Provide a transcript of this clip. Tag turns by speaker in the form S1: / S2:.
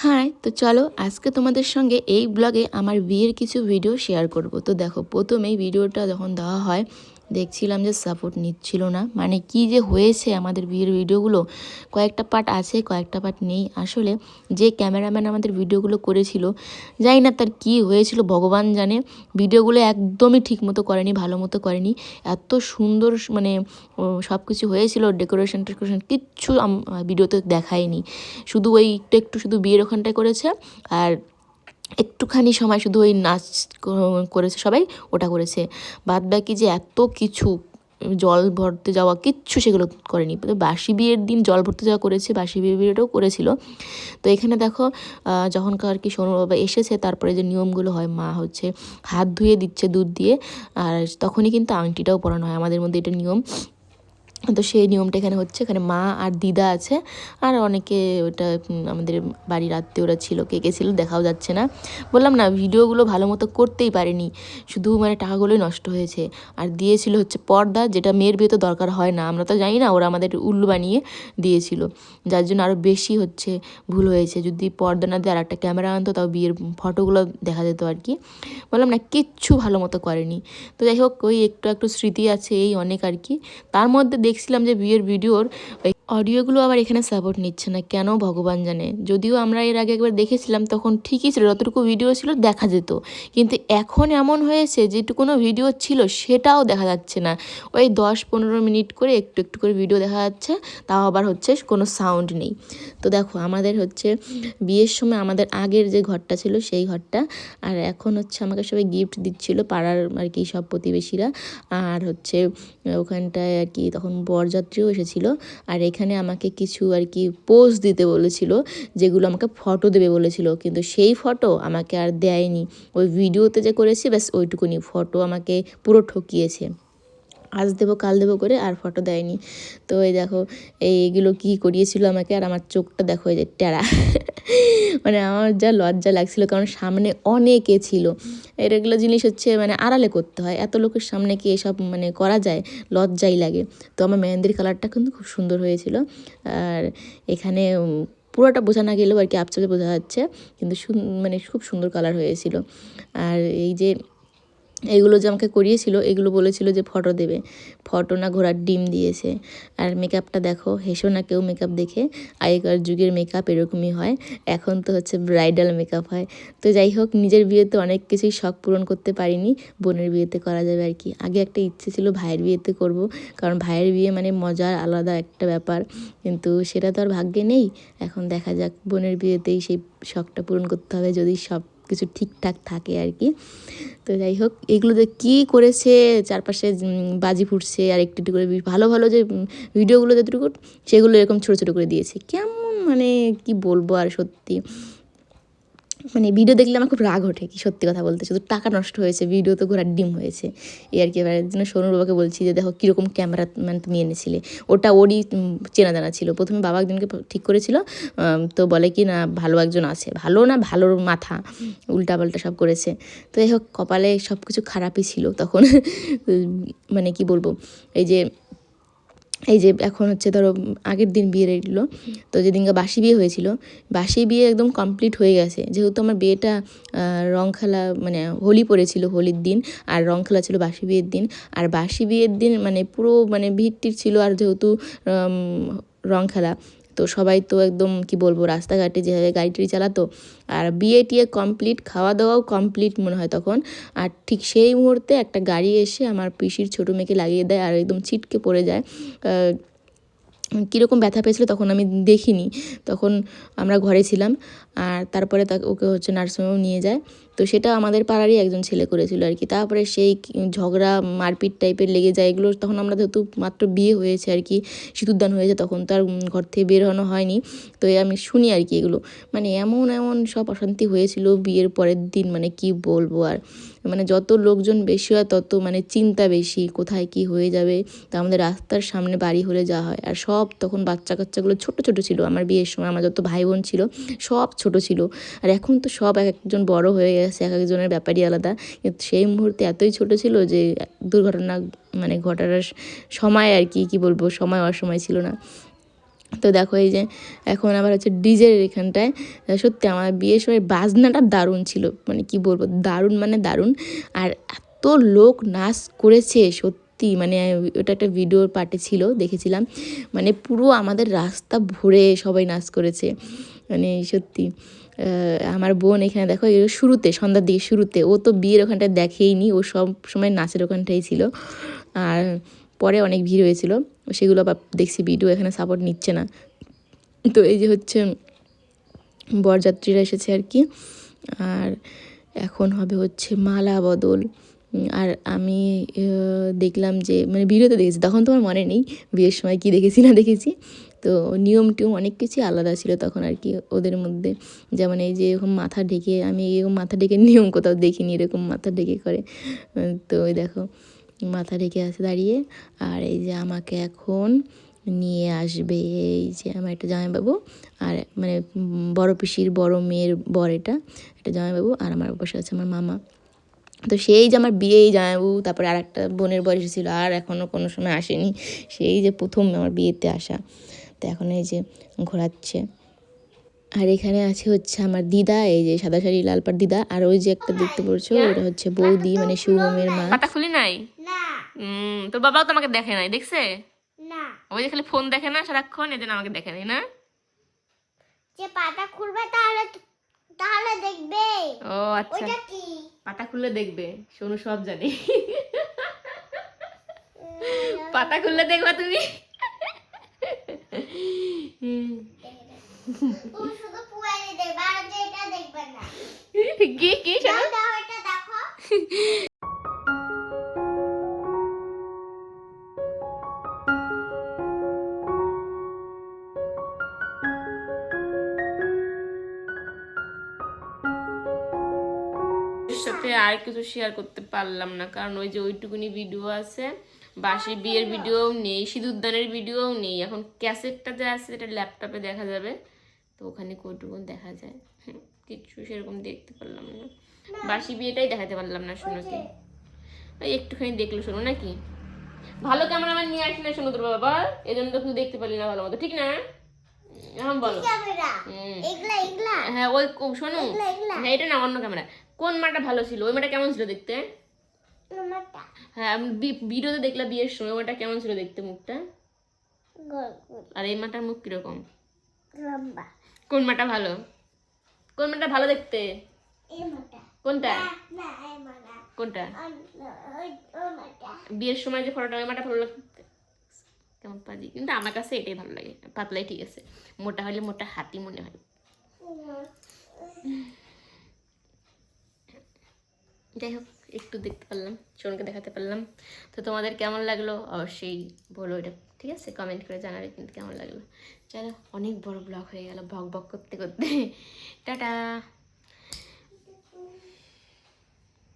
S1: High, তো চলো আজকে তোমাদের সঙ্গে এই ব্লগে আমার বিয়ের কিছু ভিডিও শেয়ার করব। তো দেখো, প্রথমেই ভিডিওটা যখন দেওয়া হয় দেখছিলাম যে সাপোর্ট নিচ্ছিল না, মানে কি যে হয়েছে আমাদের বিয়ের ভিডিওগুলো। কয়েকটা পার্ট আছে, কয়েকটা পার্ট নেই। আসলে যে ক্যামেরাম্যান আমাদের ভিডিওগুলো করেছিল, জানি না তার কি হয়েছিল, ভগবান জানে। ভিডিওগুলো একদমই ঠিক মতো করেনি, ভালো মতো করেনি। এত সুন্দর মানে সব কিছু হয়েছিল, ডেকোরেশন টেকোরেশন কিচ্ছু ভিডিওতে দেখায়নি। শুধু ওই একটু একটু শুধু বিয়ের ওখানটায় করেছে, আর একটুখানি সময় শুধু ওই নাচ করেছে সবাই, ওটা করেছে। বাদ বাকি যে এত কিছু জল ভরতে যাওয়া কিচ্ছু সেগুলো করেনি। বাসি বিয়ের দিন জল ভরতে যাওয়া করেছে, বাসি বিয়েটাও করেছিল। তো এখানে দেখো, যখন আর কি সোনু বাবা এসেছে, তারপরে যে নিয়মগুলো হয়, মা হচ্ছে হাত ধুয়ে দিচ্ছে দুধ দিয়ে, আর তখনই কিন্তু আংটিটাও পরানো হয়, আমাদের মধ্যে এটা নিয়ম। তো সেই নিয়মটা এখানে হচ্ছে। এখানে মা আর দিদা আছে, আর অনেকে ওটা আমাদের বাড়ির আত্মীয়রা ছিল, কে কে ছিল দেখাও যাচ্ছে না। বললাম না, ভিডিওগুলো ভালো মতো করতেই পারেনি, শুধু মানে টাকাগুলোই নষ্ট হয়েছে। আর দিয়েছিল হচ্ছে পর্দা, যেটা মেয়ের বিয়েতে দরকার হয় না, আমরা তো জানি না, ওরা আমাদের উল্লু বানিয়ে দিয়েছিল, যার জন্য আরও বেশি হচ্ছে ভুল হয়েছে। যদি পর্দা না দিয়ে আর একটা ক্যামেরা আনতো, তাও বিয়ের ফটোগুলো দেখা যেত আর কি। বললাম না, কিচ্ছু ভালো মতো করেনি। তো যাই হোক, ওই একটু একটু স্মৃতি আছে এই অনেক আর কি। তার মধ্যে দেখছিলাম যে বিয়ের ভিডিওর অডিওগুলো আবার এখানে সাপোর্ট নিচ্ছে না, কেন ভগবান জানে। যদিও আমরা এর আগে একবার দেখেছিলাম, তখন ঠিকই ছিল, যতটুকু ভিডিও ছিল দেখা যেত। কিন্তু এখন এমন হয়েছে যেটুকুনো ভিডিও ছিল সেটাও দেখা যাচ্ছে না। ওই 10-15 মিনিট করে একটু একটু করে ভিডিও দেখা যাচ্ছে, তাও আবার হচ্ছে কোনো সাউন্ড নেই। তো দেখো, আমাদের হচ্ছে বিয়ের সময় আমাদের আগের যে ঘরটা ছিল সেই ঘরটা, আর এখন হচ্ছে আমাকে সবাই গিফট দিচ্ছিল পাড়ার আর কি সব প্রতিবেশীরা। আর হচ্ছে ওখানটায় আর কি তখন বরযাত্রীও এসেছিলো। আর এখানে আমাকে কিছু আর কি পোজ দিতে বলেছিল, যেগুলো আমাকে ফটো দেবে বলেছিল, কিন্তু সেই ফটো আমাকে আর দেয়নি। ওই ভিডিওতে যে করেছি ব্যাস ওইটুকুনি, ফটো আমাকে পুরো ঠকিয়েছে। আজ দেবো কাল দেবো করে আর ফটো দেয়নি। তো এই দেখো, এইগুলো কি করিয়েছিল আমাকে, আর আমার চোখটা দেখো এই যে টেরা। মানে আমার যা লজ্জা লাগছিল, কারণ সামনে অনেকে ছিল। এগুলো জিনিস হচ্ছে মানে আড়ালে করতে হয়, এত লোকের সামনে কি এসব মানে করা যায়, লজ্জাই লাগে। তো আমার মেহেন্দির কালারটা কিন্তু খুব সুন্দর হয়েছিল। আর এখানে পুরোটা বোঝা না গেলেও আর কি আপচকে বোঝা যাচ্ছে, কিন্তু মানে খুব সুন্দর কালার হয়েছিল। আর এই যে এইগুলো যে আমাকে করিয়েছিল, এগুলো বলেছিল যে ফটো দেবে, ফটো না ঘোড়ার ডিম দিয়েছে। আর মেকআপটা দেখো, হেসো না কেউ মেকআপ দেখে, আগেকার যুগের মেকআপ এরকমই হয়, এখন তো হচ্ছে ব্রাইডাল মেকআপ হয়। তো যাই হোক, নিজের বিয়েতে অনেক কিছুই শখ পূরণ করতে পারিনি, বোনের বিয়েতে করা যাবে আর কি। আগে একটা ইচ্ছে ছিল ভাইয়ের বিয়েতে করব, কারণ ভাইয়ের বিয়ে মানে মজার আলাদা একটা ব্যাপার, কিন্তু সেটা তো আর ভাগ্যে নেই। এখন দেখা যাক, বোনের বিয়েতেই সেই শখটা পূরণ করতে হবে, যদি সব কিছু ঠিকঠাক থাকে আর কি। তো যাই হোক, এগুলো যে কী করেছে, চারপাশে বাজি ফুটছে, আর একটু একটু করে ভালো ভালো যে ভিডিওগুলো যেটুকু, সেগুলো এরকম ছোটো ছোটো করে দিয়েছে। কেমন মানে কি বলবো আর, সত্যি মানে ভিডিও দেখলে আমার খুব রাগ ওঠে, কি সত্যি কথা বলতে, শুধু টাকা নষ্ট হয়েছে, ভিডিও তো ঘোরার ডিম হয়েছে এই আর কি। এবার জন্য সোনুর বাবাকে বলছি যে দেখো কীরকম ক্যামেরা মানে তুমি এনেছিলে, ওটা ওরই চেনা জানা ছিল। প্রথমে বাবা একজনকে ঠিক করেছিল, তো বলে কি না ভালো একজন আছে, ভালো না ভালোর মাথা উল্টাপাল্টা সব করেছে। তো যাই হোক, কপালে সব কিছু খারাপই ছিল তখন। মানে কি বলবো, এই যে এখন হচ্ছে ধরো আগের দিন বিয়ে এলো, তো যেদিনকে বাসি বিয়ে হয়েছিল, বাসি বিয়ে একদম কমপ্লিট হয়ে গেছে, যেহেতু আমার বিয়েটা রং খেলা মানে হোলি পড়েছিল, হোলির দিন, আর রং খেলা ছিল বাসি বিয়ের দিন। আর বাসি বিয়ের দিন মানে পুরো মানে ভিড় ছিল, আর যেহেতু রং খেলা, তো সবাই তো একদম কি বলবো, রাস্তাঘাটে যেভাবে গাড়ি টাড়ি চালাতো। আর বিয়ে টিয়ে কমপ্লিট, খাওয়া দাওয়াও কমপ্লিট মনে হয় তখন। আর ঠিক সেই মুহূর্তে একটা গাড়ি এসে আমার পিসির ছোটো মেয়েকে লাগিয়ে দেয়, আর একদম ছিটকে পড়ে যায়। কীরকম ব্যথা পেয়েছিল তখন আমি দেখিনি, তখন আমরা ঘরে ছিলাম। আর তারপরে ওকে হচ্ছে নার্সিংহোমে নিয়ে যায়। তো সেটা আমাদের পাড়ারই একজন ছেলে করেছিল আর কি। তারপরে সেই ঝগড়া মারপিট টাইপের লেগে যায় এগুলো, তখন আমরা যেহেতু মাত্র বিয়ে হয়েছে আর কি, সিঁদুরদান হয়েছে, তখন তো আর ঘর থেকে বের হওয়ানো হয়নি। তো আমি শুনি আর কি এগুলো, মানে এমন এমন সব অশান্তি হয়েছিল বিয়ের পরের দিন, মানে কি বলবো আর। মানে যত লোকজন বেশি হয় তত মানে চিন্তা বেশি, কোথায় কি হয়ে যাবে। তা আমাদের রাস্তার সামনে বাড়ি হলে যা হয়, আর সব তখন বাচ্চা কাচ্চাগুলো ছোট ছোট ছিল। আমার বিয়ের সময় আমার যত ভাই বোন ছিল সব ছোট ছিল, আর এখন তো সব এক একজন বড় হয়ে গেছে, এক একজনের ব্যাপারই আলাদা। কিন্তু সেই মুহূর্তে এতই ছোট ছিল যে দুর্ঘটনা মানে ঘটার সময় আর কি, কি বলবো, সময় অসময় ছিল না। তো দেখো এই যে এখন আবার হচ্ছে ডিজের এখানটায় সত্যি আমার বিয়ের সময় বাজনাটা দারুণ ছিল, মানে কি বলবো, দারুণ মানে দারুণ। আর এত লোক নাচ করেছে সত্যি, মানে ওটা একটা ভিডিওর পার্টে ছিল, দেখেছিলাম, মানে পুরো আমাদের রাস্তা ভরে সবাই নাচ করেছে, মানে সত্যি। আমার বোন এখানে দেখো এর শুরুতে, সন্ধ্যার দিকে শুরুতে, ও তো বিয়ের ওখানটায় দেখেইনি, ও সব সময় নাচের ওখানটাই ছিল। আর পরে অনেক ভিড় হয়েছিল, সেগুলো আবার দেখছি ভিডিও, এখানে সাপোর্ট নিচ্ছে না। তো এই যে হচ্ছে বরযাত্রীরা এসেছে আর কি। আর এখন হবে হচ্ছে মালা বদল। আর আমি দেখলাম যে, মানে ভিডিওতে দেখেছি, তখন তোমার মনে নেই বিয়ের সময় কি দেখেছি না দেখেছি। তো নিয়ম টিয়ম অনেক কিছুই আলাদা ছিল তখন আর কি ওদের মধ্যে। যেমন এই যে এরকম মাথা ঢেকে, আমি এরকম মাথা ঢেকে নিয়ম কোথাও দেখিনি, এরকম মাথা ঢেকে করে। তো ওই দেখো মাথা ঢেকে আছে দাঁড়িয়ে। আর এই যে আমাকে এখন নিয়ে আসবে এই যে আমার একটা জামাইবাবু, আর মানে বড় পিসির বড় মেয়ের বর, এটা একটা জামাইবাবু, আর আমার বসে আছে আমার মামা। তো সেই যে আমার বিয়ে, এই জামাইবাবু, তারপরে আর একটা বোনের বর এসেছিলো, আর এখনও কোনো সময় আসেনি, সেই যে প্রথম আমার বিয়েতে আসা। তো এখন এই যে ঘোরাচ্ছে। আর এখানে আছে হচ্ছে আমার দিদা, এই যে সাদা শাড়ি লাল পাড় দিদা, আর ওই যে একটা দেখতে পড়ছো ওটা হচ্ছে বৌদি, মানে শুভমের মা।
S2: পাতা খুলি নাই তোর বাবাও তো আমাকে দেখে নাই, দেখছে না, ওই যে খালি ফোন দেখে না সারাক্ষণ, এদিন আমাকে দেখে নাই না, যে পাতা খুলবে তাহলে তাহলে দেখবে। ও আচ্ছা, ওটা কি পাতা খুললে দেখবে, সোনু সব জানে। পাতা খুললে দেখবা তুমি। শুধু পুয়ালি দেখবা, আর যেটা দেখবে না। কি কি শোনো, দাও এটা দেখো। সাথে আর কিছু শেয়ার করতে পারলাম না, কারণ ওই যে ওইটুকুনি ভিডিও আছে, বাসি বিয়ের ভিডিও নেই, সিঁদুরদানের ভিডিও নেই। এখন ক্যাসেটটা যে আছে এটা ল্যাপটপে দেখা যাবে, তো ওখানে কইটুকুন দেখা যায়, কিছু সেরকম দেখতে পারলাম না। বাসি বিয়েটাই দেখাতে পারলাম না শোনোকে, ওই একটুখানি দেখলো শোনো নাকি। ভালো ক্যামেরাম্যান নিয়ে আসি না শোনো তোর বাবা, এই জন্য তো তুই দেখতে পারলি না ভালো মতো, ঠিক না? এখন বলো। হ্যাঁ ওই শোনো, হ্যাঁ এটা না, অন্য ক্যামেরা। কোন মাটা ভালো ছিল? ওই মাটা কেমন ছিল দেখতে? হ্যাঁ আমি ভিডিওতে দেখলাম বিয়ের সময়, ওই মাটা কেমন ছিল দেখতে মুখটা? আর এই মাটার মুখ কিরকম? লম্বা। কোন মাটা ভালো? কোন মাটা ভালো দেখতে? কোনটা? কোনটা? বিয়ের সময় যে ফটোটা, ওই মাটা ভালো লাগতে কেমন পাজি, কিন্তু আমার কাছে এটাই ভালো লাগে, পাতলাই ঠিক আছে, মোটা হলে মোটা হাতি মনে হয়। যাই হোক, একটু দেখতে পারলাম, সোনকে দেখাতে পারলাম। তো তোমাদের কেমন লাগলো অবশ্যই বলো, এটা ঠিক আছে, কমেন্ট করে জানাবে কিন্তু কেমন লাগলো। চলো, অনেক বড় ব্লগ হয়ে গেল, বক বক করতে করতে। টাটা।